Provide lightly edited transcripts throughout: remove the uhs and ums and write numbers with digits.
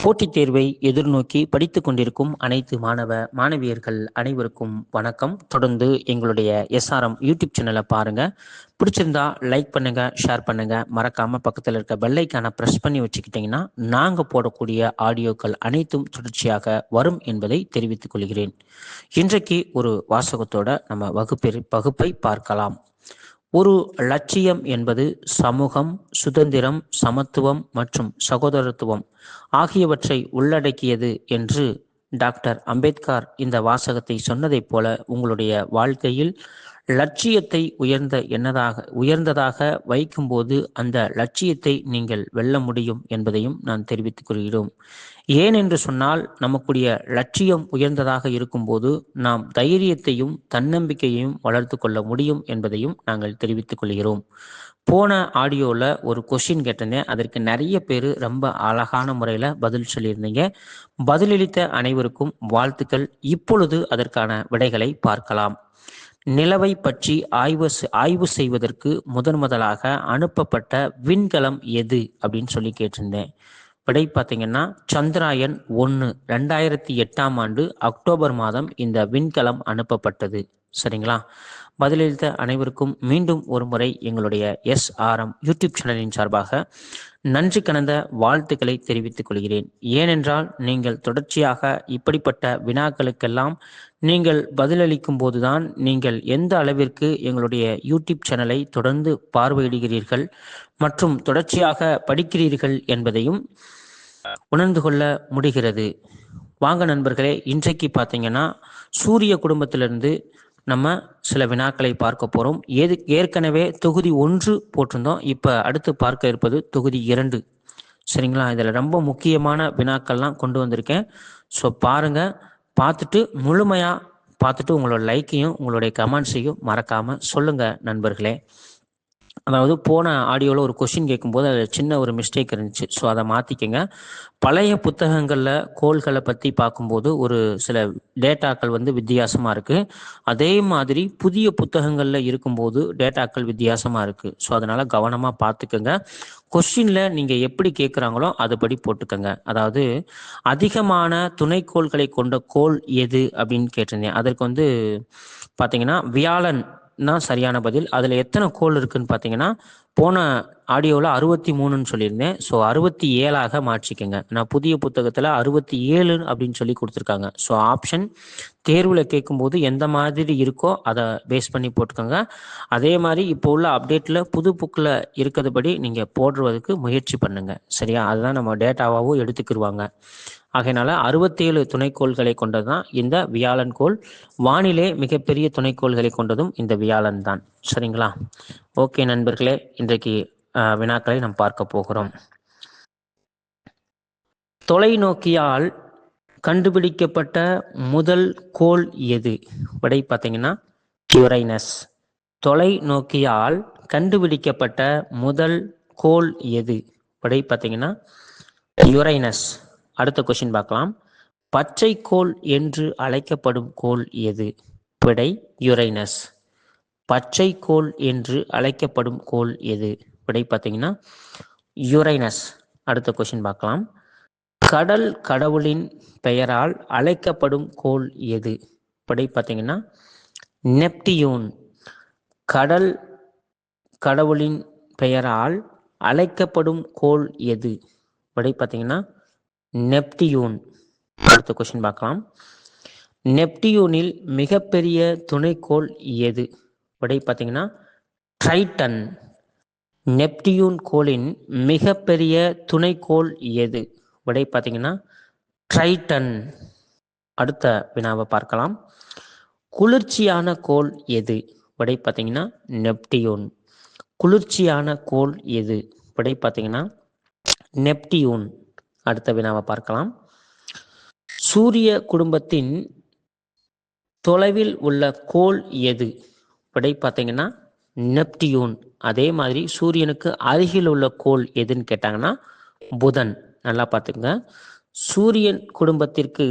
போட்டித் தேர்வை எதிர்நோக்கி படித்துக் கொண்டிருக்கும் அனைத்து மாணவியர்கள் அனைவருக்கும் வணக்கம். தொடர்ந்து எங்களுடைய எஸ்ஆர்எம் யூடியூப் சேனலை பாருங்க. பிடிச்சிருந்தா லைக் பண்ணுங்க, ஷேர் பண்ணுங்க. மறக்காம பக்கத்தில் இருக்க பெல் ஐக்கானை பிரஸ் பண்ணி வச்சுக்கிட்டீங்கன்னா நாங்க போடக்கூடிய ஆடியோக்கள் அனைத்தும் தொடர்ச்சியாக வரும் என்பதை தெரிவித்துக் கொள்கிறேன். இன்றைக்கு ஒரு வாசகத்தோட நம்ம வகுப்பை பார்க்கலாம். ஒரு லட்சியம் என்பது சமூகம், சுதந்திரம், சமத்துவம் மற்றும் சகோதரத்துவம் ஆகியவற்றை உள்ளடக்கியது என்று டாக்டர் அம்பேத்கர் இந்த வாசகத்தை சொன்னதைப் போல உங்களுடைய வாழ்க்கையில் லட்சியத்தை உயர்ந்ததாக வைக்கும்போது அந்த லட்சியத்தை நீங்கள் வெல்ல முடியும் என்பதையும் நான் தெரிவித்துக் கொள்கிறோம். ஏன் என்று சொன்னால், நமக்குடைய லட்சியம் உயர்ந்ததாக இருக்கும்போது நாம் தைரியத்தையும் தன்னம்பிக்கையையும் வளர்த்து கொள்ள முடியும் என்பதையும் நாங்கள் தெரிவித்துக் கொள்கிறோம். போன ஆடியோவில் ஒரு கொஷின் கேட்டிருந்தேன். அதற்கு நிறைய பேர் ரொம்ப அழகான முறையில் பதில் சொல்லியிருந்தீங்க. பதிலளித்த அனைவருக்கும் வாழ்த்துக்கள். இப்பொழுது அதற்கான விடைகளை பார்க்கலாம். நிலவை பற்றி ஆய்வு செய்வதற்கு முதலாக அனுப்பப்பட்ட விண்கலம் எது அப்படின்னு சொல்லி கேட்டிருந்தேன். விடை பார்த்தீங்கன்னா சந்திராயன் 1 2008 அக்டோபர் மாதம் இந்த விண்கலம் அனுப்பப்பட்டது. சரிங்களா? பதிலளித்த அனைவருக்கும் மீண்டும் ஒரு முறை எங்களுடைய எஸ்ஆர்எம் யூடியூப் சேனலின் சார்பாக நன்றி கலந்த வாழ்த்துக்களை தெரிவித்துக் கொள்கிறேன். ஏனென்றால் நீங்கள் தொடர்ச்சியாக இப்படிப்பட்ட வினாக்களுக்கெல்லாம் நீங்கள் பதிலளிக்கும் போதுதான் நீங்கள் எந்த அளவிற்கு எங்களுடைய யூடியூப் சேனலை தொடர்ந்து பார்வையிடுகிறீர்கள் மற்றும் தொடர்ச்சியாக படிக்கிறீர்கள் என்பதையும் உணர்ந்து கொள்ள முடிகிறது. வாங்க நண்பர்களே, இன்றைக்கு பார்த்தீங்கன்னா சூரிய குடும்பத்திலிருந்து நம்ம சில வினாக்களை பார்க்க போகிறோம். ஏற்கனவே தொகுதி 1 போட்டிருந்தோம். இப்போ அடுத்து பார்க்க இருப்பது தொகுதி 2. சரிங்களா? இதில் ரொம்ப முக்கியமான வினாக்கள்லாம் கொண்டு வந்திருக்கேன். ஸோ பாருங்கள். பார்த்துட்டு முழுமையாக பார்த்துட்டு உங்களோட லைக்கையும் உங்களுடைய கமெண்ட்ஸையும் மறக்காமல் சொல்லுங்கள் நண்பர்களே. அதாவது போன ஆடியோவில் ஒரு கொஷின் கேட்கும்போது அதில் சின்ன ஒரு மிஸ்டேக் இருந்துச்சு. ஸோ அதை மாற்றிக்கங்க. பழைய புத்தகங்களில் கோள்களை பற்றி பார்க்கும்போது ஒரு சில டேட்டாக்கள் வித்தியாசமாக இருக்குது. அதே மாதிரி புதிய புத்தகங்களில் இருக்கும்போது டேட்டாக்கள் வித்தியாசமாக இருக்குது. ஸோ அதனால் கவனமாக பார்த்துக்கோங்க. கொஸ்டினில் நீங்கள் எப்படி கேட்குறாங்களோ அதுபடி போட்டுக்கோங்க. அதாவது அதிகமான துணைக்கோள்களை கொண்ட கோள் எது அப்படின்னு கேட்டிருந்தேன். அதற்கு பார்த்தீங்கன்னா வியாழன் தான் சரியான பதில். அதில் எத்தனை கோள் இருக்குன்னு பார்த்தீங்கன்னா போன ஆடியோவில் 63ன்னு சொல்லியிருந்தேன். ஸோ 67ஆக மாற்றிக்கோங்க. நான் புதிய புத்தகத்தில் 67 அப்படின்னு சொல்லி கொடுத்துருக்காங்க. ஸோ ஆப்ஷன் தேர்வில் கேட்கும்போது எந்த மாதிரி இருக்கோ அதை பேஸ் பண்ணி போட்டுக்கோங்க. அதே மாதிரி இப்போ உள்ள அப்டேட்டில் புது புக்கில் இருக்கிறதுபடி நீங்கள் போடுறதுக்கு முயற்சி பண்ணுங்கள். சரியா? அதுதான் நம்ம டேட்டாவாகவும் எடுத்துக்கிடுவாங்க. ஆகையினால 67 துணைக்கோள்களை கொண்டது தான் இந்த வியாழன் கோள். வானிலே மிகப்பெரிய துணைக்கோள்களை கொண்டதும் இந்த வியாழன் தான். சரிங்களா? ஓகே நண்பர்களே, இன்றைக்கு வினாக்களை நாம் பார்க்க போகிறோம். தொலைநோக்கியால் கண்டுபிடிக்கப்பட்ட முதல் கோள் எது? விடை பார்த்தீங்கன்னா யுரைனஸ். தொலைநோக்கியால் கண்டுபிடிக்கப்பட்ட முதல் கோள் எது? விடை பார்த்தீங்கன்னா யுரைனஸ். அடுத்த கொஸ்டின் பார்க்கலாம். பச்சை கோள் என்று அழைக்கப்படும் கோள் எது? விடை யுரைனஸ். பச்சை கோள் என்று அழைக்கப்படும் கோள் எது? விடை பார்த்தீங்கன்னா யுரைனஸ். அடுத்த கொஸ்டின் பார்க்கலாம். கடல் கடவுளின் பெயரால் அழைக்கப்படும் கோள் எது? விடை பார்த்தீங்கன்னா நெப்டியூன். கடல் கடவுளின் பெயரால் அழைக்கப்படும் கோள் எது? விடை பார்த்தீங்கன்னா நெப்டியூன். அடுத்த கொஸ்டின் பார்க்கலாம். நெப்டியூனில் மிகப்பெரிய துணைக்கோள் எது? விடை பார்த்தீங்கன்னா ட்ரைட்டன். நெப்டியூன் கோளின் மிகப்பெரிய துணைக்கோள் எது? விடை பார்த்தீங்கன்னா ட்ரைட்டன். அடுத்த வினாவை பார்க்கலாம். குளிர்ச்சியான கோள் எது? விடை பார்த்தீங்கன்னா நெப்டியூன். குளிர்ச்சியான கோள் எது? விடை பார்த்தீங்கன்னா நெப்டியூன். அடுத்த வினாவை பார்க்கலாம். சூரிய குடும்பத்தின் தொலைவில் உள்ள கோள் எது? விடை பார்த்தீங்கன்னா நெப்டியூன். அதே மாதிரி சூரியனுக்கு அருகில் உள்ள கோள் எதுன்னு கேட்டாங்கன்னா புதன். நல்லா பார்த்துங்க. சூரியன் குடும்பத்திற்கு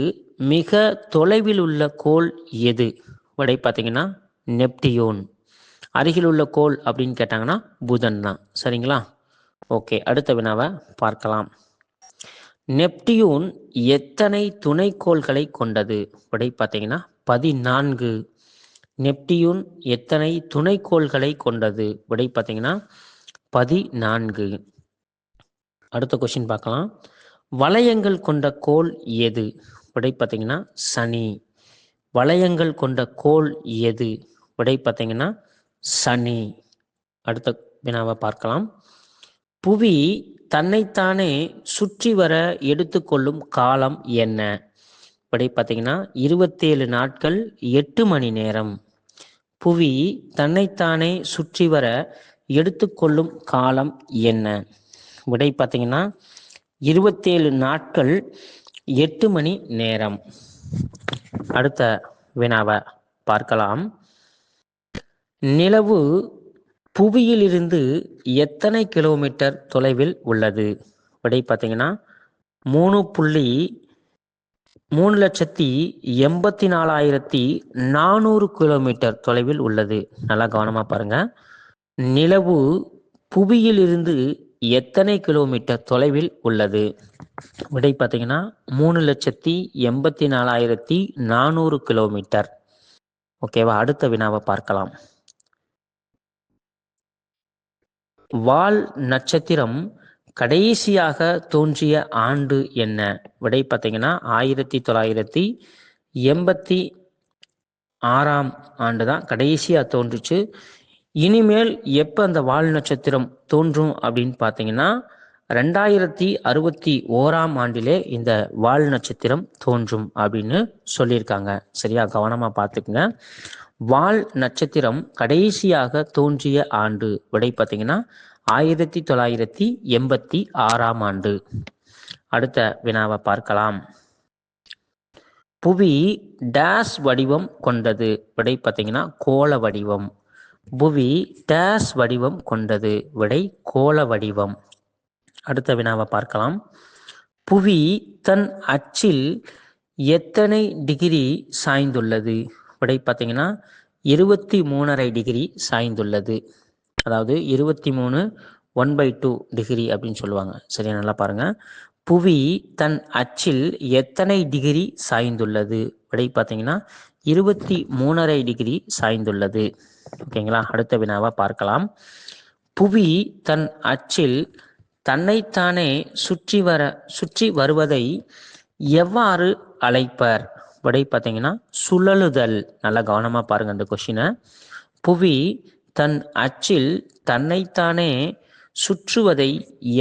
மிக தொலைவில் உள்ள கோள் எது? விடை பார்த்தீங்கன்னா நெப்டியூன். அருகில் உள்ள கோள் அப்படின்னு கேட்டாங்கன்னா புதன் தான். சரிங்களா? ஓகே, அடுத்த வினாவை பார்க்கலாம். நெப்டியூன் எத்தனை துணைக்கோள்களை கொண்டது? விடை பார்த்தீங்கன்னா 14. நெப்டியூன் எத்தனை துணைக்கோள்களை கொண்டது? விடை பார்த்தீங்கன்னா 14. அடுத்த கொஸ்டின் பார்க்கலாம். வளையங்கள் கொண்ட கோள் எது? விடை பார்த்தீங்கன்னா சனி. வளையங்கள் கொண்ட கோள் எது? விடை பார்த்தீங்கன்னா சனி. அடுத்த வினாவை பார்க்கலாம். புவி தன்னைத்தானே சுற்றி வர எடுத்துக்கொள்ளும் காலம் என்ன? விடை பார்த்தீங்கன்னா 27 நாட்கள் 8 மணி நேரம். புவி தன்னைத்தானே சுற்றி வர எடுத்துக்கொள்ளும் காலம் என்ன? விடை பார்த்தீங்கன்னா 27 நாட்கள் 8 மணி நேரம். அடுத்த வினாவை பார்க்கலாம். நிலவு புவியிலிருந்து எத்தனை கிலோமீட்டர் தொலைவில் உள்ளது? விடை பார்த்தீங்கன்னா 3,84,400 கிலோமீட்டர் தொலைவில் உள்ளது. நல்லா கவனமாக பாருங்க. நிலவு புவியிலிருந்து எத்தனை கிலோமீட்டர் தொலைவில் உள்ளது? விடை பார்த்தீங்கன்னா 3,84,400 கிலோமீட்டர். ஓகேவா? அடுத்த வினாவை பார்க்கலாம். வால் நட்சத்திரம் கடைசியாக தோன்றிய ஆண்டு என்ன? விடை பார்த்தீங்கன்னா 1986 ஆண்டு தான் கடைசியாக தோன்றுச்சு. இனிமேல் எப்போ அந்த வால் நட்சத்திரம் தோன்றும் அப்படின்னு பார்த்தீங்கன்னா 2061 ஆண்டிலே இந்த வால் நட்சத்திரம் தோன்றும் அப்படின்னு சொல்லியிருக்காங்க. சரியா? கவனமாக பார்த்துக்குங்க. வால் நட்சத்திரம் கடைசியாக தோன்றிய ஆண்டு விடை பார்த்தீங்கன்னா 1986 ஆண்டு. அடுத்த வினாவை பார்க்கலாம். புவி டேஸ் வடிவம் கொண்டது? விடை பார்த்தீங்கன்னா கோள வடிவம். புவி டேஸ் வடிவம் கொண்டது? விடை கோள வடிவம். அடுத்த வினாவை பார்க்கலாம். புவி தன் அச்சில் எத்தனை டிகிரி சாய்ந்துள்ளது? விடை பார்த்தீங்கன்னா 23.5 டிகிரி சாய்ந்துள்ளது. அதாவது 23 1/2 டிகிரி அப்படின்னு சொல்லுவாங்க. சரியா? நல்லா பாருங்க. புவி தன் அச்சில் எத்தனை டிகிரி சாய்ந்துள்ளது? விடை பார்த்தீங்கன்னா 23.5 டிகிரி சாய்ந்துள்ளது. ஓகேங்களா? அடுத்த வினாவை பார்க்கலாம். புவி தன் அச்சில் தன்னைத்தானே சுற்றி வருவதை எவ்வாறு அழைப்பர்? விடை பார்த்தீங்கன்னா சுழலுதல். நல்லா கவனமாக பாருங்க அந்த கொஸ்டினை. புவி தன் அச்சில் தன்னைத்தானே சுற்றுவதை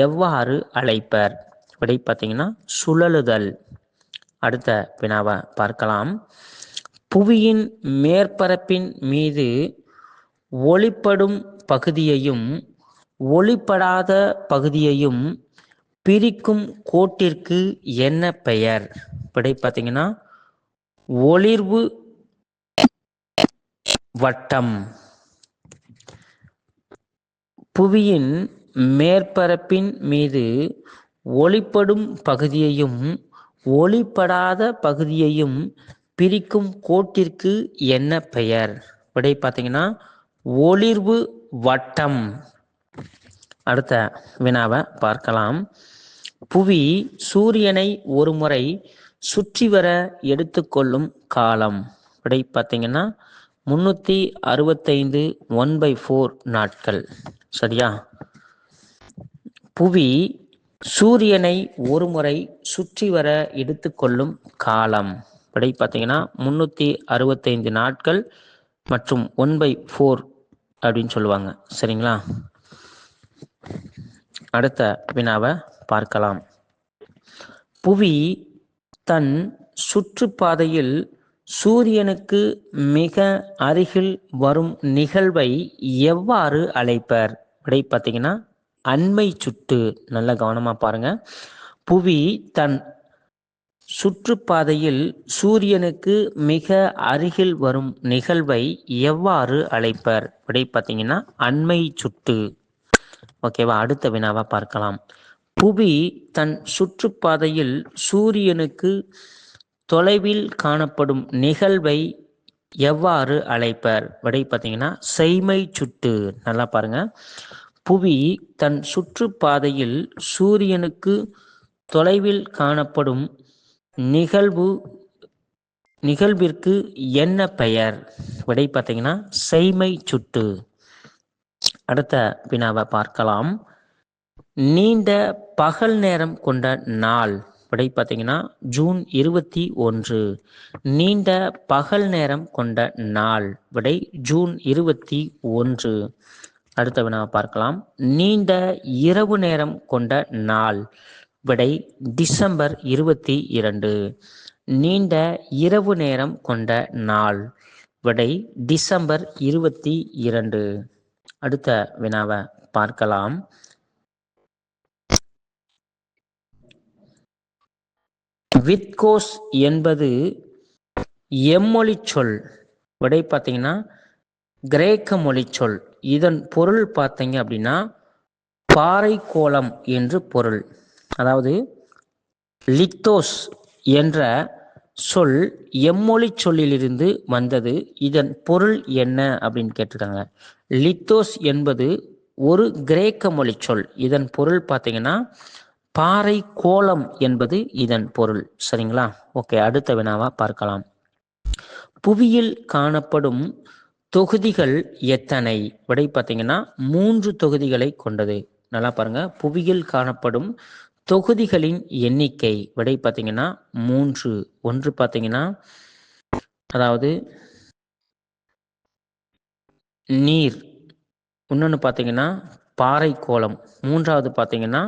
எவ்வாறு அழைப்பர்? விடை பார்த்தீங்கன்னா சுழலுதல். அடுத்த வினாவை பார்க்கலாம். புவியின் மேற்பரப்பின் மீது ஒளிப்படும் பகுதியையும் ஒளிப்படாத பகுதியையும் பிரிக்கும் கோட்டிற்கு என்ன பெயர்? விடை பார்த்தீங்கன்னா ஒளிர்வு வட்டம். புவியின் மேற்பரப்பின் மீது ஒளிப்படும் பகுதியையும் ஒளிப்படாத பகுதியையும் பிரிக்கும் கோட்டிற்கு என்ன பெயர்? விடை பார்த்தீங்கன்னா ஒளிர்வு வட்டம். அடுத்த வினாவை பார்க்கலாம். புவி சூரியனை ஒரு முறை சுற்றி வர எடுத்துக்கொள்ளும் காலம்? விடை பார்த்தீங்கன்னா 365 1/4 நாட்கள். சரியா? புவி சூரியனை ஒரு முறை சுற்றி வர எடுத்துக்கொள்ளும் காலம்? விடை பார்த்தீங்கன்னா 365 நாட்கள் மற்றும் 1/4 அப்படின்னு சொல்லுவாங்க. சரிங்களா? அடுத்த வினாவை பார்க்கலாம். புவி தன் சுற்றுப்பாதையில் சூரியனுக்கு மிக அருகில் வரும் நிகழ்வை எவ்வாறு அழைப்பர்? விடை பார்த்தீங்கன்னா அண்மை சுட்டு. நல்ல கவனமாக பாருங்க. புவி தன் சுற்றுப்பாதையில் சூரியனுக்கு மிக அருகில் வரும் நிகழ்வை எவ்வாறு அழைப்பர்? விடை பார்த்தீங்கன்னா அண்மை சுட்டு. ஓகேவா? அடுத்த வினாவை பார்க்கலாம். புவி தன் சுற்றுப்பாதையில் சூரியனுக்கு தொலைவில் காணப்படும் நிகழ்வை எவ்வாறு அழைப்பர்? விடை பார்த்தீங்கன்னா செய்மை சுட்டு. நல்லா பாருங்க. புவி தன் சுற்றுப்பாதையில் சூரியனுக்கு தொலைவில் காணப்படும் நிகழ்விற்கு என்ன பெயர்? விடை பார்த்தீங்கன்னா செய்மை சுட்டு. அடுத்த வினாவை பார்க்கலாம். நீண்ட பகல் நேரம் கொண்ட நாள். விடை பார்த்தீங்கன்னா ஜூன் 21. நீண்ட பகல் நேரம் கொண்ட நாள். விடை ஜூன் 21. அடுத்த வினாவை பார்க்கலாம். நீண்ட இரவு நேரம் கொண்ட நாள். விடை டிசம்பர் 22. நீண்ட இரவு நேரம் கொண்ட நாள். விடை டிசம்பர் 22. அடுத்த வினாவை பார்க்கலாம். வித்கோஸ் என்பது எம்மொழி சொல். விடை பார்த்தீங்கன்னா கிரேக்க மொழி சொல். இதன் பொருள் பார்த்தீங்க அப்படின்னா பாறை கோலம் என்று பொருள். அதாவது லித்தோஸ் என்ற சொல் எம்மொழி சொல்லிலிருந்து வந்தது. இதன் பொருள் என்ன அப்படின்னு கேட்டிருக்காங்க. லித்தோஸ் என்பது ஒரு கிரேக்க மொழி சொல். இதன் பொருள் பார்த்தீங்கன்னா பாறை கோலம் என்பது இதன் பொருள். சரிங்களா? ஓகே, அடுத்த வினாவா பார்க்கலாம். புவியில் காணப்படும் தொகுதிகள் எத்தனை? விடை பார்த்தீங்கன்னா 3 தொகுதிகளை கொண்டது. நல்லா பாருங்க. புவியில் காணப்படும் தொகுதிகளின் எண்ணிக்கை. விடை பார்த்தீங்கன்னா 3. ஒன்று பார்த்தீங்கன்னா அதாவது நீர், இன்னொன்று பார்த்தீங்கன்னா பாறை கோலம், மூன்றாவது பார்த்தீங்கன்னா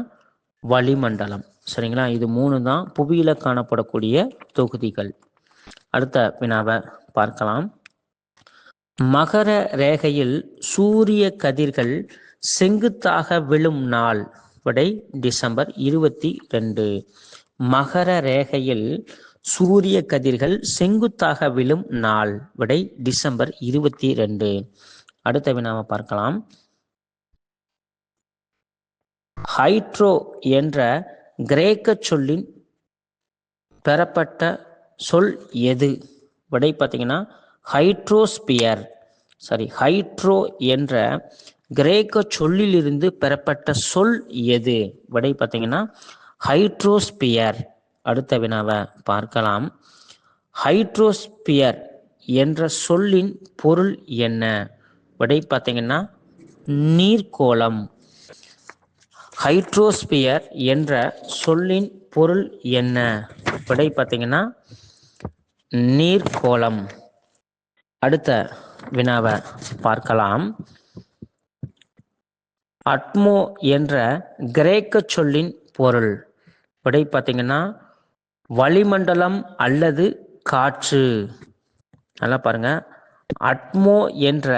வளிமண்டலம். சரிங்களா? இது 3 தான் புவியில் காணப்படக்கூடிய தொகுதிகள். அடுத்த வினாவை பார்க்கலாம். மகர ரேகையில் சூரிய கதிர்கள் செங்குத்தாக விழும் நாள். விடை டிசம்பர் 22. மகர ரேகையில் சூரிய கதிர்கள் செங்குத்தாக விழும் நாள். விடை டிசம்பர் 22. அடுத்த வினாவை பார்க்கலாம். ஹைட்ரோ என்ற கிரேக்க சொல்லின் பெறப்பட்ட சொல் எது? விடை பார்த்தீங்கன்னா ஹைட்ரோஸ்பியர். ஹைட்ரோ என்ற கிரேக்க சொல்லிலிருந்து பெறப்பட்ட சொல் எது? விடை பார்த்தீங்கன்னா ஹைட்ரோஸ்பியர். அடுத்த வினாவை பார்க்கலாம். ஹைட்ரோஸ்பியர் என்ற சொல்லின் பொருள் என்ன? விடை பார்த்தீங்கன்னா நீர்க்கோளம். ஹைட்ரோஸ்பியர் என்ற சொல்லின் பொருள் என்ன? விடை பார்த்தீங்கன்னா நீர்க்கோளம். அடுத்த வினாவை பார்க்கலாம். அட்மோ என்ற கிரேக்க சொல்லின் பொருள். விடை பார்த்தீங்கன்னா வளிமண்டலம் அல்லது காற்று. நல்லா பாருங்க. அட்மோ என்ற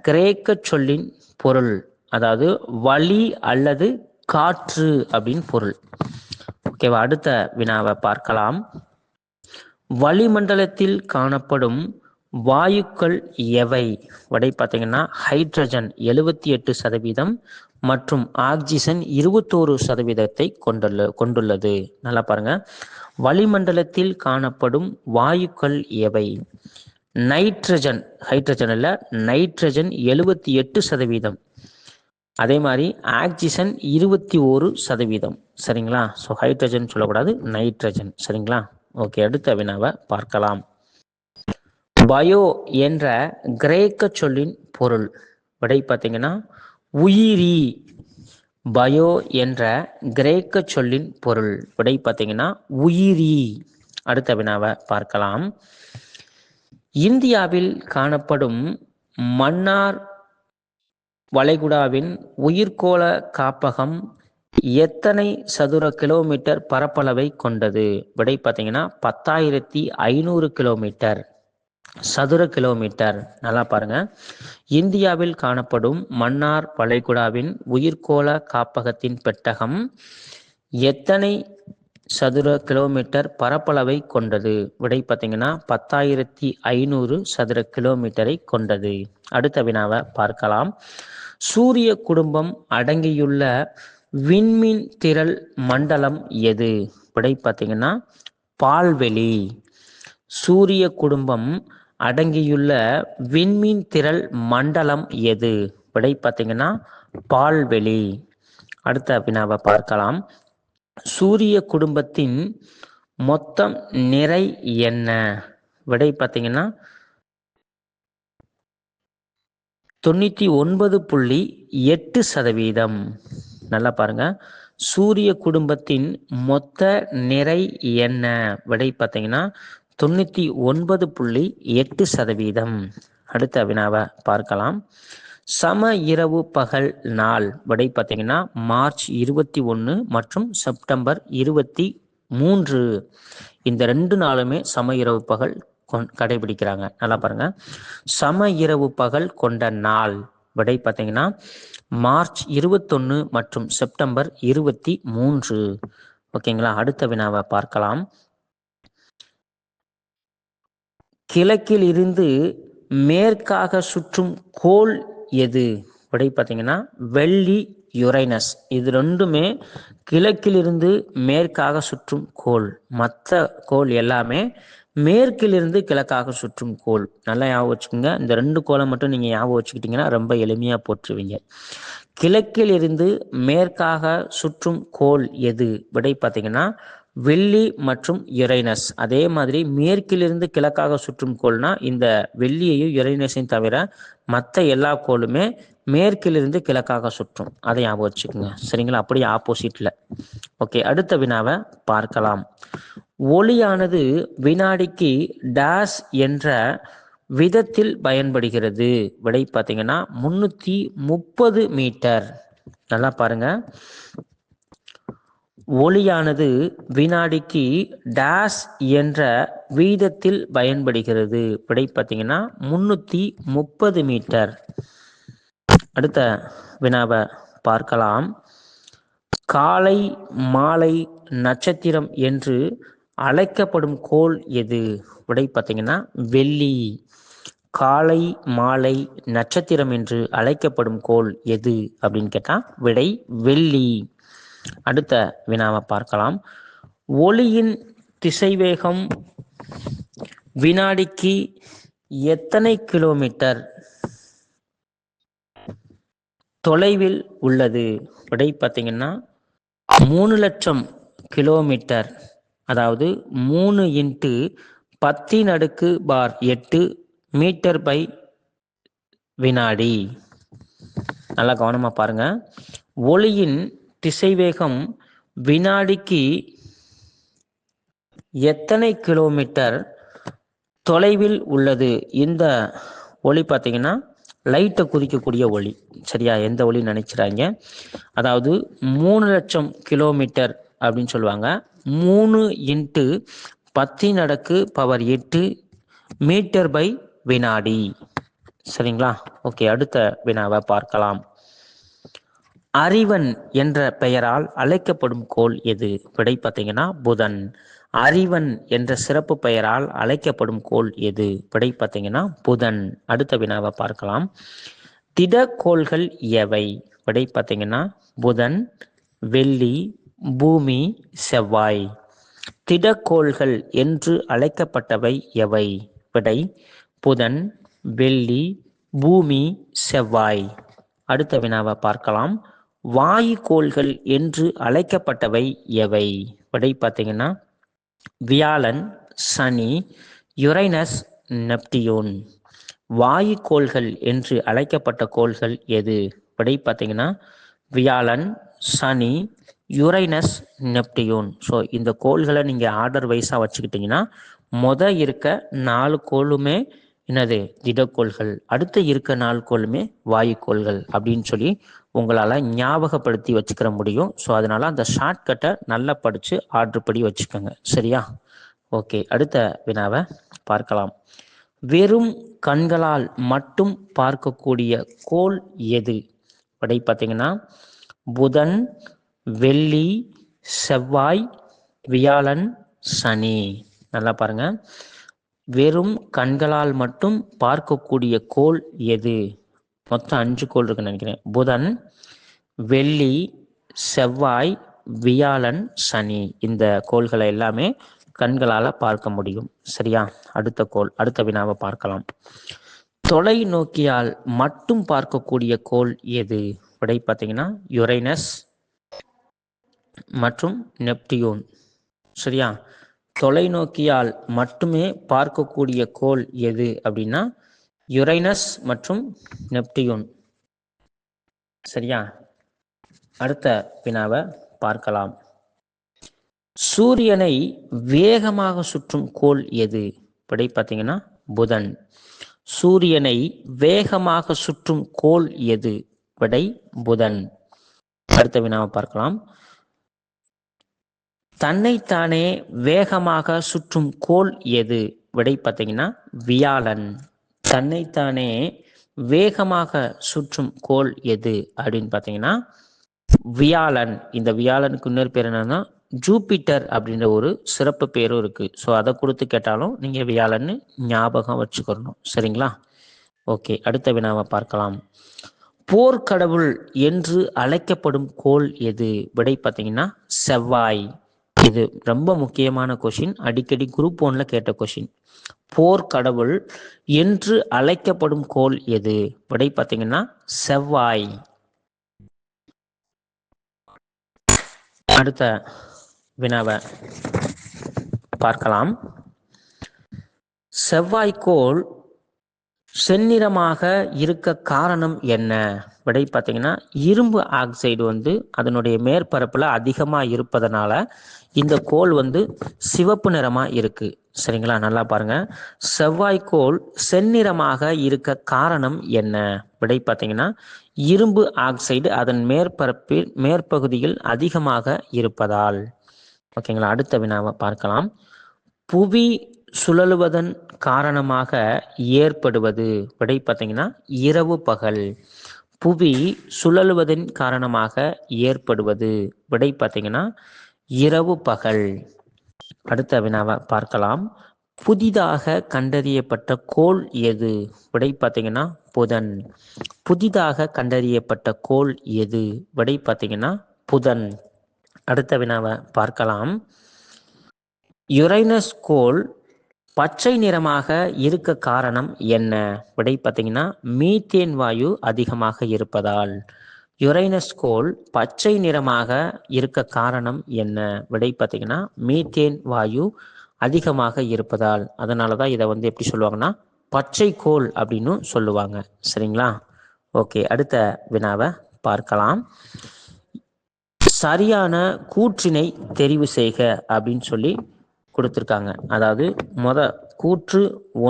கிரேக்க சொல்லின் பொருள் அதாவது வளி அல்லது காற்று அப்படின்னு பொருள். ஓகேவா? அடுத்த வினாவை பார்க்கலாம். வளிமண்டலத்தில் காணப்படும் வாயுக்கள் எவை? விடை பார்த்தீங்கன்னா ஹைட்ரஜன் 78% மற்றும் ஆக்சிஜன் 21% கொண்டுள்ளது. நல்லா பாருங்க. வளிமண்டலத்தில் காணப்படும் வாயுக்கள் எவை? ஹைட்ரஜன் இல்ல, நைட்ரஜன் 78%. அதே மாதிரி ஆக்சிஜன் 21%. சரிங்களா? ஸோ ஹைட்ரஜன் சொல்லக்கூடாது, நைட்ரஜன். சரிங்களா? ஓகே, அடுத்த வினாவை பார்க்கலாம். பயோ என்ற கிரேக்க சொல்லின் பொருள். விடை பார்த்தீங்கன்னா உயிரி. பயோ என்ற கிரேக்க சொல்லின் பொருள். விடை பார்த்தீங்கன்னா உயிரி. அடுத்த வினாவை பார்க்கலாம். இந்தியாவில் காணப்படும் மன்னார் வளைகுடாவின் உயிர்கோள காப்பகம் எத்தனை சதுர கிலோமீட்டர் பரப்பளவை கொண்டது? விடை பார்த்தீங்கன்னா 10,500 கிலோமீட்டர் சதுர கிலோமீட்டர். நல்லா பாருங்க. இந்தியாவில் காணப்படும் மன்னார் வளைகுடாவின் உயிர்கோள காப்பகத்தின் பெட்டகம் எத்தனை சதுர கிலோமீட்டர் பரப்பளவை கொண்டது? விடை பார்த்தீங்கன்னா 10,500 சதுர கிலோமீட்டரை கொண்டது. அடுத்த வினாவை பார்க்கலாம். சூரிய குடும்பம் அடங்கியுள்ள விண்மீன் திரள் மண்டலம் எது? விடை பார்த்தீங்கன்னா பால்வெளி. சூரிய குடும்பம் அடங்கியுள்ள விண்மீன் திரள் மண்டலம் எது? விடை பார்த்தீங்கன்னா பால்வெளி. அடுத்த வினாவை பார்க்கலாம். சூரிய குடும்பத்தின் மொத்தம் நிறை என்ன? விடை பார்த்தீங்கன்னா 99.8%. நல்லா பாருங்க. சூரிய குடும்பத்தின் மொத்த நிறை என்ன? விடை பார்த்தீங்கன்னா 99.8%. அடுத்த வினாவை பார்க்கலாம். சம இரவு பகல் நாள். விடை பார்த்தீங்கன்னா மார்ச் 21 மற்றும் செப்டம்பர் 23. இந்த 2 நாளுமே சம இரவு பகல் கடைபிடிக்கிறாங்க. நல்லா பாருங்க. சம இரவு பகல் கொண்ட நாள். விடை பார்த்தீங்கன்னா மார்ச் 21 மற்றும் செப்டம்பர் 23. ஓகேங்களா. அடுத்த வினாவை பார்க்கலாம். கிழக்கில் இருந்து மேற்காக சுற்றும் கோள் எது? விடை பார்த்தீங்கன்னா வெள்ளி, யுரைனஸ். இது ரெண்டுமே கிழக்கிலிருந்து மேற்காக சுற்றும் கோள். மற்ற கோள் எல்லாமே மேற்கிலிருந்து கிழக்காக சுற்றும் கோள். நல்லா ஞாபகம் வச்சுக்கோங்க. இந்த 2 கோளை மட்டும் நீங்கள் ஞாபகம் வச்சுக்கிட்டிங்கன்னா ரொம்ப எளிமையாக போற்றுவீங்க. கிழக்கில் இருந்து மேற்காக சுற்றும் கோள் எது? விடை பார்த்தீங்கன்னா வெள்ளி மற்றும் யுரைனஸ். அதே மாதிரி மேற்கிலிருந்து கிழக்காக சுற்றும் கோள்னா இந்த வெள்ளியையும் யுரைனஸையும் தவிர மற்ற எல்லா கோளுமே மேற்கிலிருந்து கிழக்காக சுற்றும். அதை ஞாபகம் வச்சுக்கோங்க. சரிங்களா. அப்படியே ஆப்போசிட்ல. ஓகே. அடுத்த வினாவை பார்க்கலாம். ஒளியானது வினாடிக்கு டேஷ் என்ற விதத்தில் பயன்படுகிறது. விடை பார்த்தீங்கன்னா 330 மீட்டர். நல்லா பாருங்க. ஒளியானது வினாடிக்கு டேஷ் என்ற வீதத்தில் பயன்படுகிறது. விடை பார்த்தீங்கன்னா 330 மீட்டர். அடுத்த வினாவை பார்க்கலாம். காலை மாலை நட்சத்திரம் என்று அழைக்கப்படும் கோள் எது? விடை பார்த்தீங்கன்னா வெள்ளி. காலை மாலை நட்சத்திரம் என்று அழைக்கப்படும் கோள் எது அப்படின்னு கேட்டால் விடை வெள்ளி. அடுத்த வினாவை பார்க்கலாம். ஒளியின் திசைவேகம் வினாடிக்கு எத்தனை கிலோமீட்டர் தொலைவில் உள்ளது? விடை பார்த்தீங்கன்னா 3 லட்சம் கிலோமீட்டர். அதாவது 3 × 10⁸ மீட்டர் பை வினாடி. நல்லா கவனமாக பாருங்க. ஒளியின் திசைவேகம் வினாடிக்கு எத்தனை கிலோமீட்டர் தொலைவில் உள்ளது? இந்த ஒளி பார்த்தீங்கன்னா லைட்டை குதிக்கக்கூடிய ஒளி. சரியா. எந்த ஒளி நினைச்சிடாங்க. அதாவது 3 லட்சம் கிலோமீட்டர் அப்படின்னு சொல்லுவாங்க. 3 × 10⁸ மீட்டர் பை வினாடி. சரிங்களா. ஓகே. அடுத்த வினாவை பார்க்கலாம். அறிவன் என்ற பெயரால் அழைக்கப்படும் கோள் எது? விடை பார்த்தீங்கன்னா புதன். அறிவன் என்ற சிறப்பு பெயரால் அழைக்கப்படும் கோள் எது? விடை பார்த்தீங்கன்னா புதன். அடுத்த வினாவை பார்க்கலாம். திடக்கோள்கள் எவை? விடை பார்த்தீங்கன்னா புதன், வெள்ளி, பூமி, செவ்வாய். திடக்கோள்கள் என்று அழைக்கப்பட்டவை எவை? விடை புதன், வெள்ளி, பூமி, செவ்வாய். அடுத்த வினாவை பார்க்கலாம். வாயுக்கோள்கள் என்று அழைக்கப்பட்டவை எவை? விடை பார்த்தீங்கன்னா வியாழன், சனி, யுரைனஸ், நெப்டியூன். வாயுக்கோள்கள் என்று அழைக்கப்பட்ட கோள்கள் எது? விடை பார்த்தீங்கன்னா வியாழன், சனி, யுரைனஸ், நெப்டியூன். ஸோ இந்த கோள்களை நீங்கள் ஆர்டர் வைஸாக வச்சுக்கிட்டிங்கன்னா இருக்க 4 கோளுமே என்னது? திடக்கோள்கள். அடுத்து இருக்க 4 கோளுமே வாயுக்கோள்கள் அப்படின்னு சொல்லி உங்களால் ஞாபகப்படுத்தி வச்சுக்கிற முடியும். ஸோ அதனால் அந்த ஷார்ட்கட்டை நல்லா படித்து ஆர்டர் படி வச்சுக்கோங்க. சரியா. ஓகே. அடுத்த வினாவை பார்க்கலாம். வெறும் கண்களால் மட்டும் பார்க்கக்கூடிய கோள் எது? விடை பார்த்தீங்கன்னா புதன், வெள்ளி, செவ்வாய், வியாழன், சனி. நல்லா பாருங்க. வெறும் கண்களால் மட்டும் பார்க்கக்கூடிய கோள் எது? மொத்தம் 5 கோள் இருக்குன்னு நினைக்கிறேன். புதன், வெள்ளி, செவ்வாய், வியாழன், சனி. இந்த கோள்களை எல்லாமே கண்களால் பார்க்க முடியும். சரியா. அடுத்த வினாவை பார்க்கலாம். தொலைநோக்கியால் மட்டும் பார்க்கக்கூடிய கோள் எது? விடை பார்த்தீங்கன்னா யுரைனஸ், மற்றும் நெப்டியூன். சரியா? தொலைநோக்கியால் மட்டுமே பார்க்கக்கூடிய கோள் எது அப்படின்னா யுரைனஸ் மற்றும் நெப்டியூன். சரியா? அடுத்த வினாவை பார்க்கலாம். சூரியனை வேகமாக சுற்றும் கோள் எது? விடை பார்த்தீங்கன்னா புதன். சூரியனை வேகமாக சுற்றும் கோள் எது? விடை புதன். அடுத்த வினாவை பார்க்கலாம். தன்னைத்தானே வேகமாக சுற்றும் கோள் எது? விடை பார்த்தீங்கன்னா வியாழன். தன்னைத்தானே வேகமாக சுற்றும் கோள் எது அப்படின்னு பார்த்தீங்கன்னா வியாழன். இந்த வியாழனுக்கு இன்னொரு பேர் என்னன்னா ஜூபிட்டர் அப்படின்ற ஒரு சிறப்பு பேரும் இருக்கு. ஸோ அதை கொடுத்து கேட்டாலும் நீங்கள் வியாழன்னு ஞாபகம் வச்சுக்கணும். சரிங்களா? ஓகே, அடுத்த வினாவை பார்க்கலாம். போர்க்கடவுள் என்று அழைக்கப்படும் கோள் எது? விடை பார்த்தீங்கன்னா செவ்வாய். இது ரொம்ப முக்கியமான கொஷின், அடிக்கடி குரூப் 1ல கேட்ட கொஷின். போர்க்கடவுள் என்று அழைக்கப்படும் கோள் எது? விடை பார்த்தீங்கன்னா செவ்வாய். அடுத்த வினாவை பார்க்கலாம். செவ்வாய்க்கோள் செந்நிறமாக இருக்க காரணம் என்ன? விடை பார்த்தீங்கன்னா இரும்பு ஆக்சைடு அதனுடைய மேற்பரப்பில் அதிகமாக இருப்பதனால இந்த கோள் சிவப்பு நிறமாக இருக்கு. சரிங்களா? நல்லா பாருங்க. செவ்வாய்க்கோள் செந்நிறமாக இருக்க காரணம் என்ன? விடை பார்த்தீங்கன்னா இரும்பு ஆக்சைடு அதன் மேற்பகுதியில் அதிகமாக இருப்பதால். ஓகேங்களா? அடுத்த வினாவை பார்க்கலாம். புவி சுழலுவதன் காரணமாக ஏற்படுவது? விடை பார்த்தீங்கன்னா இரவு பகல். புவி சுழலுவதன் காரணமாக ஏற்படுவது? விடை பார்த்தீங்கன்னா இரவு பகல். அடுத்த வினாவை பார்க்கலாம். புதிதாக கண்டறியப்பட்ட கோள் எது? விடை பார்த்தீங்கன்னா புதன். புதிதாக கண்டறியப்பட்ட கோள் எது? விடை பார்த்தீங்கன்னா புதன். அடுத்த வினாவை பார்க்கலாம். யுரைனஸ் கோள் பச்சை நிறமாக இருக்க காரணம் என்ன? விடை பார்த்தீங்கன்னா மீத்தேன் வாயு அதிகமாக இருப்பதால். யுரைனஸ் கோள் பச்சை நிறமாக இருக்க காரணம் என்ன? விடை பார்த்தீங்கன்னா மீத்தேன் வாயு அதிகமாக இருப்பதால். அதனால தான் இதை எப்படி சொல்லுவாங்கன்னா பச்சை கோள் அப்படின்னு சொல்லுவாங்க. சரிங்களா? ஓகே, அடுத்த வினாவை பார்க்கலாம். சரியான கூற்றினை தெரிவு செய்க அப்படின்னு சொல்லி கொடுத்துருக்காங்க. அதாவது கூற்று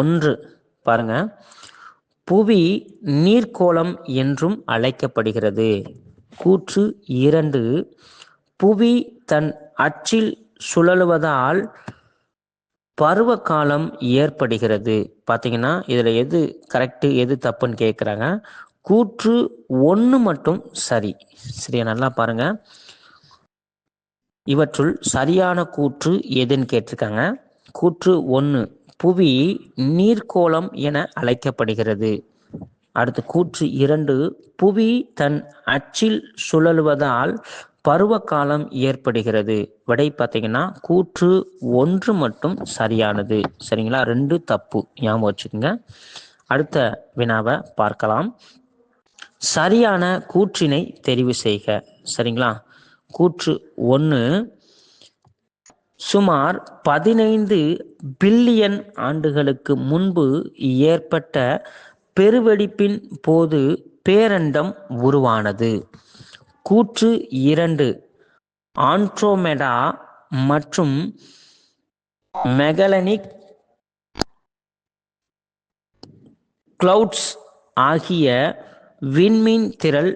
1 பாருங்க. புவி நீர்க்கோளம் என்றும் அழைக்கப்படுகிறது. கூற்று 2 புவி தன் அச்சில் சுழலுவதால் பருவ காலம் ஏற்படுகிறது. பார்த்தீங்கன்னா இதில் எது கரெக்டு எது தப்புன்னு கேட்குறாங்க. கூற்று 1 மட்டும் சரி. சரியா? நல்லா பாருங்க. இவற்றுள் சரியான கூற்று எதுன்னு கேட்டிருக்காங்க. கூற்று 1 புவி நீர்க்கோளம் என அழைக்கப்படுகிறது. அடுத்து கூற்று 2 புவி தன் அச்சில் சுழலுவதால் பருவ காலம் ஏற்படுகிறது. விடை பார்த்தீங்கன்னா கூற்று 1 மட்டும் சரியானது. சரிங்களா? 2 தப்பு, ஞாபகம் வச்சுக்கோங்க. அடுத்த வினாவை பார்க்கலாம். சரியான கூற்றினை தெரிவு செய்க. சரிங்களா? கூற்று 1 சுமார் 15 பில்லியன் ஆண்டுகளுக்கு முன்பு ஏற்பட்ட பெருவெடிப்பின் போது பேரண்டம் உருவானது. கூற்று 2 ஆண்ட்ரோமெடா மற்றும் மெகலனிக் கிளவுட்ஸ் ஆகிய விண்மீன் திரள்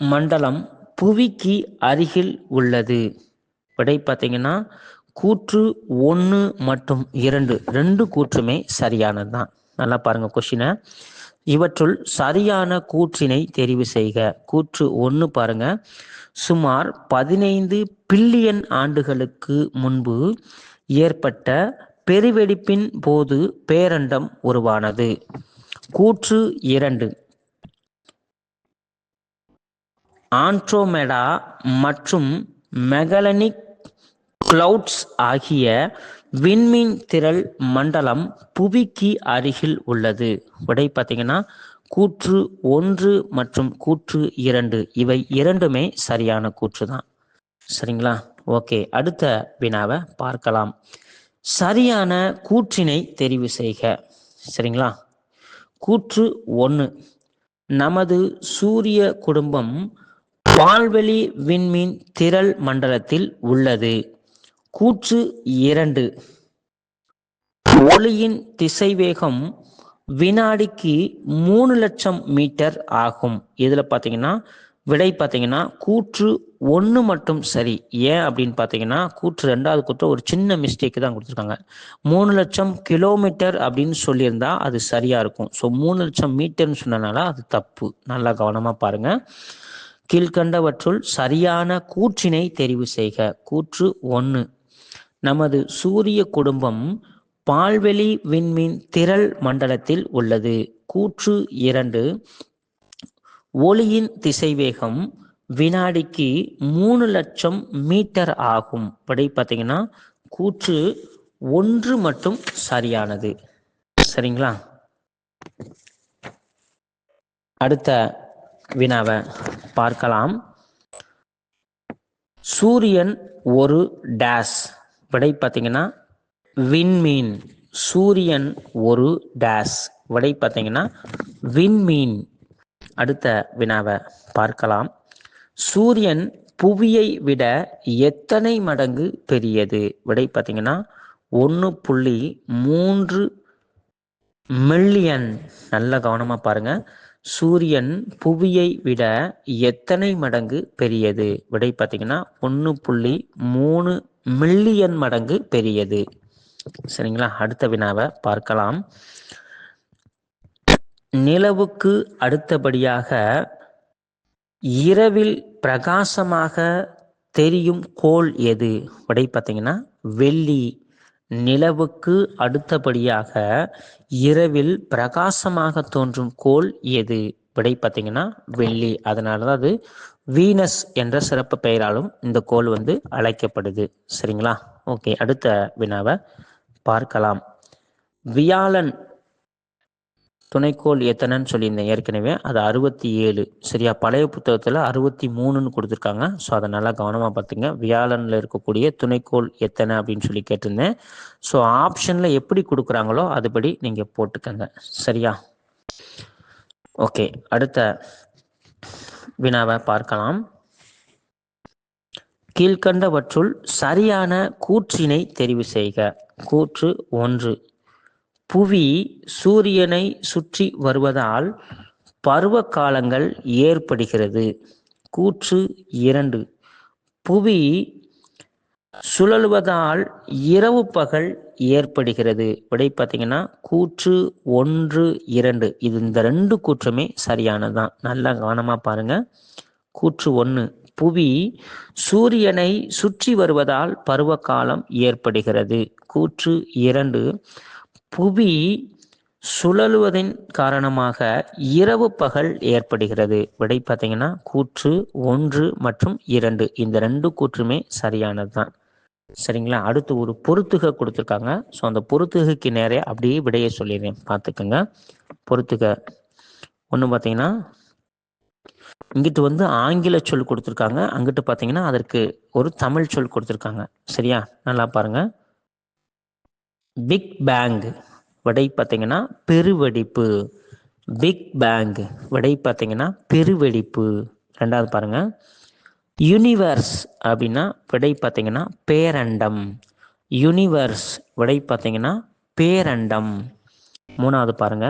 மண்டலம் புவிக்கு அருகில் உள்ளது. விடை பார்த்தீங்கன்னா கூற்று 1 மற்றும் 2 கூற்றுமே சரியானது தான். நல்லா பாருங்க கொஸ்டினை. இவற்றுள் சரியான கூற்றினை தெரிவு செய்க. கூற்று 1 பாருங்க. சுமார் 15 பில்லியன் ஆண்டுகளுக்கு முன்பு ஏற்பட்ட பெருவெடிப்பின் போது பேரண்டம் உருவானது. கூற்று 2 ஆண்ட்ரோமெடா மற்றும் மெகலனிக் கிளவுட்ஸ் ஆகிய விண்மீன் திரள் மண்டலம் புவிக்கு அருகில் உள்ளது. விடை பார்த்தீங்கன்னா கூற்று 1 மற்றும் கூற்று 2 இவை இரண்டுமே சரியான கூற்று தான். சரிங்களா? ஓகே, அடுத்த வினாவை பார்க்கலாம். சரியான கூற்றினை தெரிவு செய்க. சரிங்களா? கூற்று 1, நமது சூரிய குடும்பம் பால்வெளி விண்மீன் திரள் மண்டலத்தில் உள்ளது. கூற்று 2, ஒளியின் திசைவேகம் வினாடிக்கு 3 லட்சம் மீட்டர் ஆகும். இதில் பார்த்தீங்கன்னா விடை பார்த்தீங்கன்னா கூற்று 1 மட்டும் சரி. ஏன் அப்படின்னு பார்த்தீங்கன்னா கூற்று 2வது கூற்று ஒரு சின்ன மிஸ்டேக் தான் கொடுத்துருக்காங்க. 3 லட்சம் கிலோமீட்டர் அப்படின்னு சொல்லியிருந்தா அது சரியாக இருக்கும். ஸோ 3 லட்சம் மீட்டர்னு சொன்னனால அது தப்பு. நல்லா கவனமாக பாருங்க. கீழ்கண்டவற்றுள் சரியான கூற்றினை தெரிவு செய்க. கூற்று 1, நமது சூரிய குடும்பம் பால்வெளி விண்மீன் திரள் மண்டலத்தில் உள்ளது. கூற்று 2, ஒளியின் திசைவேகம் வினாடிக்கு 3 லட்சம் மீட்டர் ஆகும். படி பார்த்தீங்கன்னா கூற்று 1 மட்டும் சரியானது. சரிங்களா? அடுத்த வினாவை பார்க்கலாம். சூரியன் ஒரு டேஸ். விடை பார்த்தீங்கன்னா விண்மீன். சூரியன் ஒரு டேஸ். விடை பார்த்தீங்கன்னா விண்மீன். அடுத்த வினாவை பார்க்கலாம். சூரியன் புவியை விட எத்தனை மடங்கு பெரியது? விடை பார்த்தீங்கன்னா 1.3 மில்லியன். நல்ல கவனமாக பாருங்க. சூரியன் புவியை விட எத்தனை மடங்கு பெரியது? விடை பார்த்தீங்கன்னா 1.3 மில்லியன் மடங்கு பெரியது. சரிங்களா? அடுத்த வினாவை பார்க்கலாம். நிலவுக்கு அடுத்தபடியாக இரவில் பிரகாசமாக தெரியும் கோள் எது? விடை பார்த்தீங்கன்னா வெள்ளி. நிலவுக்கு அடுத்தபடியாக இரவில் பிரகாசமாக தோன்றும் கோள் எது? விடை பார்த்தீங்கன்னா வெள்ளி. அதனால தான் அது வீனஸ் என்ற சிறப்பு பெயராலும் இந்த கோள் அழைக்கப்படுது. சரிங்களா? ஓகே, அடுத்த வினாவை பார்க்கலாம். வியாழன் துணைக்கோள் எத்தனைன்னு சொல்லியிருந்தேன் ஏற்கனவே. அது 67. சரியா? பழைய புத்தகத்தில் 63ன்னு கொடுத்துருக்காங்க. ஸோ அதை நல்லா கவனமாக பார்த்துங்க. வியாழனில் இருக்கக்கூடிய துணைக்கோள் எத்தனை அப்படின்னு சொல்லி கேட்டிருந்தேன். ஸோ ஆப்ஷனில் எப்படி கொடுக்குறாங்களோ அதுபடி நீங்கள் போட்டுக்கங்க. சரியா? ஓகே, அடுத்த வினாவை பார்க்கலாம். கீழ்கண்டவற்றுள் சரியான கூற்றினை தெரிவு செய்க. கூற்று 1, புவி சூரியனை சுற்றி வருவதால் பருவ காலங்கள் ஏற்படுகிறது. கூற்று 2, புவி சுழலுவதால் இரவு பகல் ஏற்படுகிறது. விடை பார்த்தீங்கன்னா கூற்று 1, 2. இந்த 2 கூற்றுமே சரியானதுதான். நல்லா கவனமாக பாருங்க. கூற்று 1, புவி சூரியனை சுற்றி வருவதால் பருவகாலம் ஏற்படுகிறது. கூற்று 2, புவி சுழலுவதின் காரணமாக இரவு பகல் ஏற்படுகிறது. விடை பார்த்தீங்கன்னா கூற்று 1 மற்றும் 2. இந்த 2 கூற்றுமே சரியானது தான். சரிங்களா? அடுத்து ஒரு பொறுத்துக கொடுத்துருக்காங்க. ஸோ அந்த பொறுத்துகைக்கு நேரே அப்படியே விடையை சொல்லிடுறேன், பார்த்துக்கோங்க. பொறுத்துக 1 பார்த்தீங்கன்னா இங்கிட்டு ஆங்கில சொல் கொடுத்துருக்காங்க, அங்கிட்டு பார்த்தீங்கன்னா அதற்கு ஒரு தமிழ் சொல் கொடுத்துருக்காங்க. சரியா? நல்லா பாருங்க. Big bang. விடை பார்த்தீங்கன்னா பெருவெடிப்பு. Big bang. விடை பார்த்தீங்கன்னா பெருவெடிப்பு. 2வது பாருங்க. யூனிவர்ஸ் அப்படின்னா விடை பார்த்தீங்கன்னா பேரண்டம். யூனிவர்ஸ். விடை பார்த்தீங்கன்னா பேரண்டம். 3வது பாருங்க.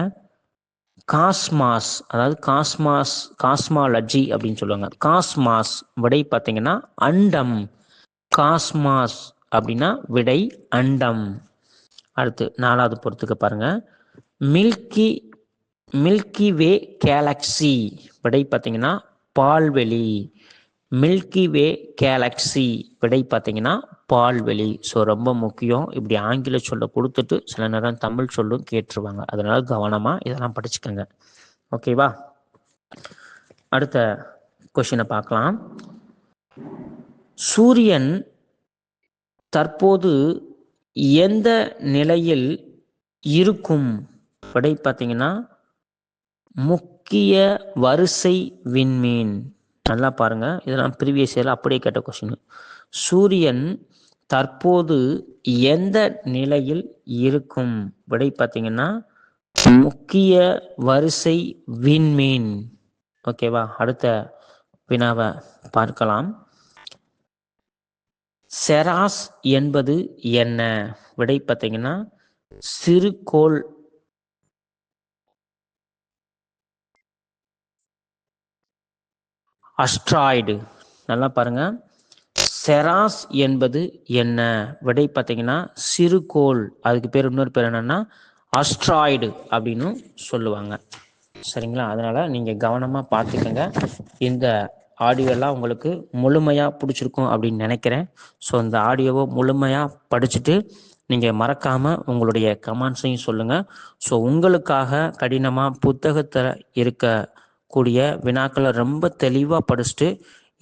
காஸ்மாஸ், அதாவது காஸ்மாலஜி அப்படின்னு சொல்லுவாங்க. காஸ்மாஸ். விடை பார்த்தீங்கன்னா அண்டம். காஸ்மாஸ் அப்படின்னா விடை அண்டம். அடுத்து 4வது பொறுத்துக்க பாருங்க. மில்கி வே கேலக்சி. விடை பார்த்தீங்கன்னா பால்வெளி. மில்கி வே கேலக்சி. விடை பார்த்தீங்கன்னா பால்வெளி. ஸோ ரொம்ப முக்கியம். இப்படி ஆங்கில சொல்ல கொடுத்துட்டு சில நேரம் தமிழ் சொல்லும் கேட்டுருவாங்க. அதனால கவனமாக இதெல்லாம் படிச்சுக்கோங்க. ஓகேவா? அடுத்த கொஷினை பார்க்கலாம். சூரியன் தற்போது எந்த நிலையில் இருக்கும்? விடை பார்த்தீங்கன்னா முக்கிய வரிசை விண்மீன். நல்லா பாருங்க, இதெல்லாம் ப்ரீவியஸ் இயர்ல அப்படியே கேட்ட கொஸ்டின். சூரியன் தற்போது எந்த நிலையில் இருக்கும்? விடை பார்த்தீங்கன்னா முக்கிய வரிசை விண்மீன். ஓகேவா? அடுத்த வினாவை பார்க்கலாம். செராஸ் என்பது என்ன? விடை பார்த்தீங்கன்னா சிறுகோள். அஸ்ட்ராய்டு. நல்லா பாருங்க, செராஸ் என்பது என்ன? விடை பார்த்தீங்கன்னா சிறுகோள். அதுக்கு பேர் இன்னொரு பேர் என்னன்னா அஸ்ட்ராய்டு அப்படின்னு சொல்லுவாங்க. சரிங்களா? அதனால் நீங்கள் கவனமாக பார்த்துக்கங்க. இந்த ஆடியோலாம் உங்களுக்கு முழுமையாக பிடிச்சிருக்கும் அப்படின்னு நினைக்கிறேன். ஸோ இந்த ஆடியோவை முழுமையாக படிச்சுட்டு நீங்கள் மறக்காமல் உங்களுடைய கமெண்ட்ஸையும் சொல்லுங்கள். ஸோ உங்களுக்காக கடினமாக புத்தகத்தில் இருக்கக்கூடிய வினாக்களை ரொம்ப தெளிவாக படிச்சுட்டு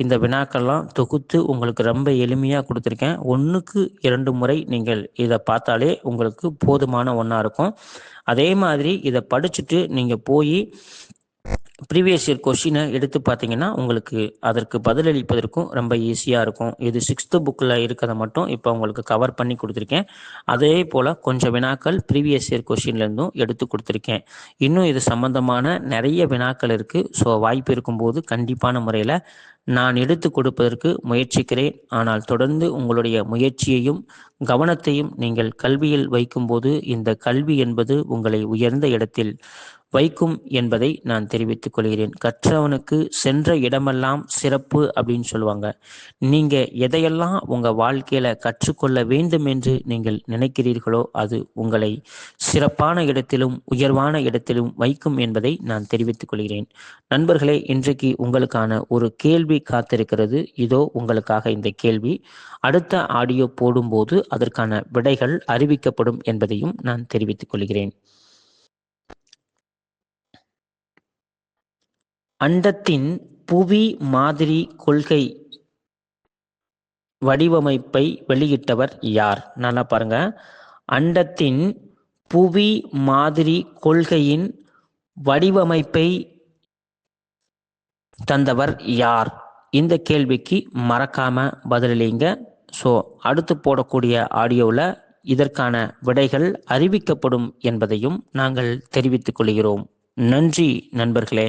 இந்த வினாக்கள்லாம் தொகுத்து உங்களுக்கு ரொம்ப எளிமையாக கொடுத்துருக்கேன். 1க்கு 2 முறை நீங்கள் இதை பார்த்தாலே உங்களுக்கு போதுமான ஒன்றா இருக்கும். அதே மாதிரி இதை படிச்சுட்டு நீங்கள் போய் ப்ரீவியஸ் இயர் கொஷினை எடுத்து பார்த்தீங்கன்னா உங்களுக்கு அதற்கு பதிலளிப்பதற்கும் ரொம்ப ஈஸியாக இருக்கும். இது 6th புக்கில் இருக்கிறத மட்டும் இப்போ உங்களுக்கு கவர் பண்ணி கொடுத்துருக்கேன். அதே போல் கொஞ்சம் வினாக்கள் ப்ரீவியஸ் இயர் கொஷின்லேருந்தும் எடுத்து கொடுத்துருக்கேன். இன்னும் இது சம்பந்தமான நிறைய வினாக்கள் இருக்குது. ஸோ வாய்ப்பு இருக்கும்போது கண்டிப்பான முறையில் நான் எடுத்து கொடுப்பதற்கு முயற்சிக்கிறேன். ஆனால் தொடர்ந்து உங்களுடைய முயற்சியையும் கவனத்தையும் நீங்கள் கல்வியில் வைக்கும்போது இந்த கல்வி என்பது உங்களை உயர்ந்த இடத்தில் வைக்கும் என்பதை நான் தெரிவித்துக் கொள்கிறேன். கற்றவனுக்கு சென்ற இடமெல்லாம் சிறப்பு அப்படின்னு சொல்லுவாங்க. நீங்கள் எதையெல்லாம் உங்கள் வாழ்க்கையில் கற்றுக்கொள்ள வேண்டும் என்று நீங்கள் நினைக்கிறீர்களோ அது உங்களை சிறப்பான இடத்திலும் உயர்வான இடத்திலும் வைக்கும் என்பதை நான் தெரிவித்துக் கொள்கிறேன். நண்பர்களே, இன்றைக்கு உங்களுக்கான ஒரு கேள்வி காத்திருக்கிறது. இதோ உங்களுக்காக இந்த கேள்வி. அடுத்த ஆடியோ போடும்போது அதற்கான விடைகள் அறிவிக்கப்படும் என்பதையும் நான் தெரிவித்துக் கொள்கிறேன். அண்டத்தின் புவி மாதிரி கொள்கை வடிவமைப்பை வெளியிட்டவர் யார்? நல்லா பாருங்க, அண்டத்தின் புவி மாதிரி கொள்கையின் வடிவமைப்பை தந்தவர் யார்? இந்த கேள்விக்கு மறக்காம பதிலளிங்க. ஸோ அடுத்து போடக்கூடிய ஆடியோவில் இதற்கான விடைகள் அறிவிக்கப்படும் என்பதையும் நாங்கள் தெரிவித்துக் கொள்கிறோம். நன்றி நண்பர்களே.